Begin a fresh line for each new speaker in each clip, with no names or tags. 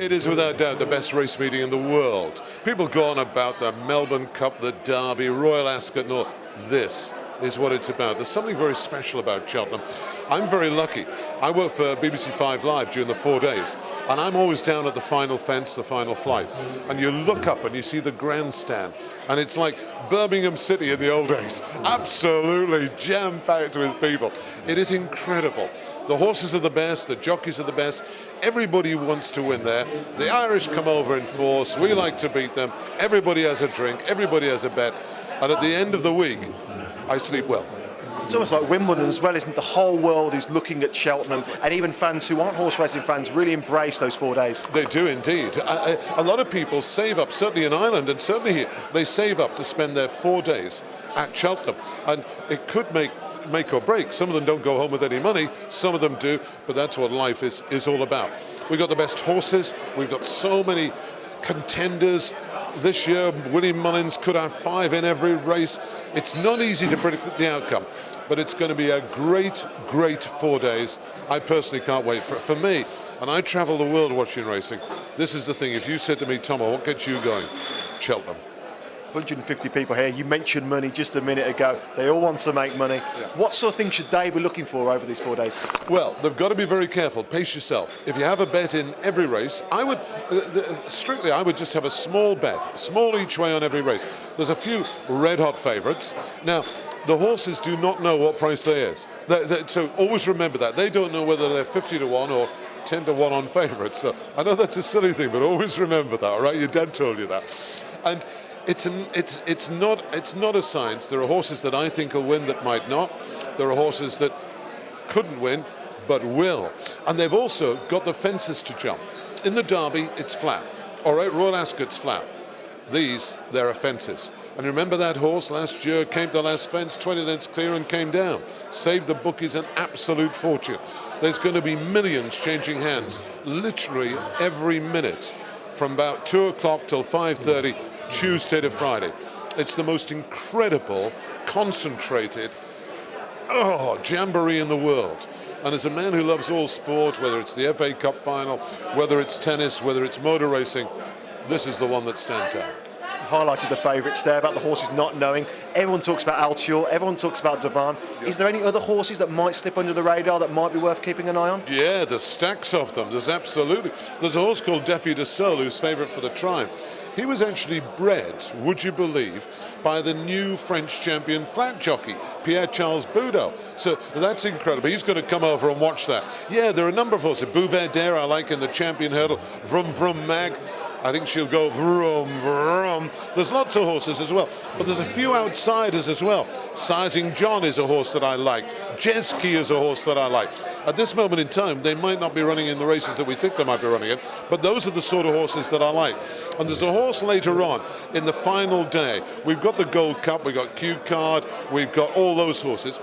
It is without doubt the best race meeting in the world. People go on about the Melbourne Cup, the Derby, Royal Ascot, and all. This is what it's about. There's something very special about Cheltenham. I'm very lucky. I work for BBC 5 Live during the 4 days, and I'm always down at the final fence, the final flight. And you look up and you see the grandstand, and it's like Birmingham City in the old days. Absolutely jam-packed with people. It is incredible. The horses are the best, the jockeys are the best. Everybody wants to win there. The Irish come over in force. We like to beat them. Everybody has a drink. Everybody has a bet. And at the end of the week, I sleep well.
It's almost like Wimbledon as well, isn't it? The whole world is looking at Cheltenham, and even fans who aren't horse racing fans really embrace those 4 days.
They do indeed. A lot of people save up, certainly in Ireland and certainly here, they save up to spend their 4 days at Cheltenham. And it could make or break. Some of them don't go home with any money, some of them do, but that's what life is all about. We've got the best horses, we've got so many contenders. This year, Willie Mullins could have 5 in every race. It's not easy to predict the outcome, but it's going to be a great, great 4 days. I personally can't wait for it. For me, and I travel the world watching racing, this is the thing. If you said to me, Tommo, what gets you going? Cheltenham.
150 people here. You mentioned money just a minute ago. They all want to make money. Yeah. What sort of things should they be looking for over these 4 days?
Well, they've got to be very careful. Pace yourself. If you have a bet in every race, I would just have a small bet, small each way on every race. There's a few red-hot favourites. Now, the horses do not know what price there is. So always remember that. They don't know whether they're 50 to 1 or 10 to 1 on favourites. So I know that's a silly thing, but always remember that, all right? Your dad told you that. And it's not a science. There are horses that I think will win that might not. There are horses that couldn't win but will. And they've also got the fences to jump. In the Derby, it's flat. All right, Royal Ascot's flat. These, there are fences. And remember that horse last year came to the last fence, 20 lengths clear and came down. Saved the bookies an absolute fortune. There's going to be millions changing hands literally every minute from about 2 o'clock till 5:30. Tuesday to Friday. It's the most incredible, concentrated, jamboree in the world. And as a man who loves all sport, whether it's the FA Cup final, whether it's tennis, whether it's motor racing, this is the one that stands out.
Highlighted the favourites there about the horses not knowing. Everyone talks about Altior, everyone talks about Devan. Yep. Is there any other horses that might slip under the radar that might be worth keeping an eye on?
Yeah, there's stacks of them. There's absolutely. There's a horse called Defi de Sol who's favourite for the Triumph. He was actually bred, would you believe, by the new French champion flat jockey, Pierre-Charles Boudot. So that's incredible. He's going to come over and watch that. Yeah, there are a number of horses. Bouverdere, I like in the champion hurdle. Vroom Vroom Mag. I think she'll go vroom, vroom. There's lots of horses as well, but there's a few outsiders as well. Sizing John is a horse that I like. Jeski is a horse that I like. At this moment in time, they might not be running in the races that we think they might be running in, but those are the sort of horses that I like. And there's a horse later on in the final day. We've got the Gold Cup, we've got Q Card, we've got all those horses.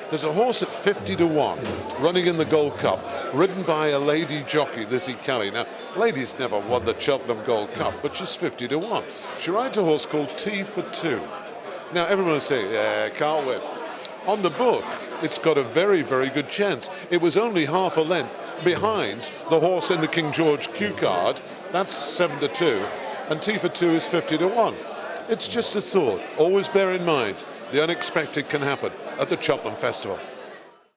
There's a horse at 50 to 1 running in the Gold Cup, ridden by a lady jockey, Lizzie Kelly. Now, lady's never won the Cheltenham Gold Cup, but she's 50 to 1. She rides a horse called T for 2. Now, everyone will say, yeah, can't win. On the book, it's got a very, very good chance. It was only half a length behind the horse in the King George Q Card. That's 7 to 2, and T for 2 is 50 to 1. It's just a thought. Always bear in mind, the unexpected can happen at the Cheltenham Festival.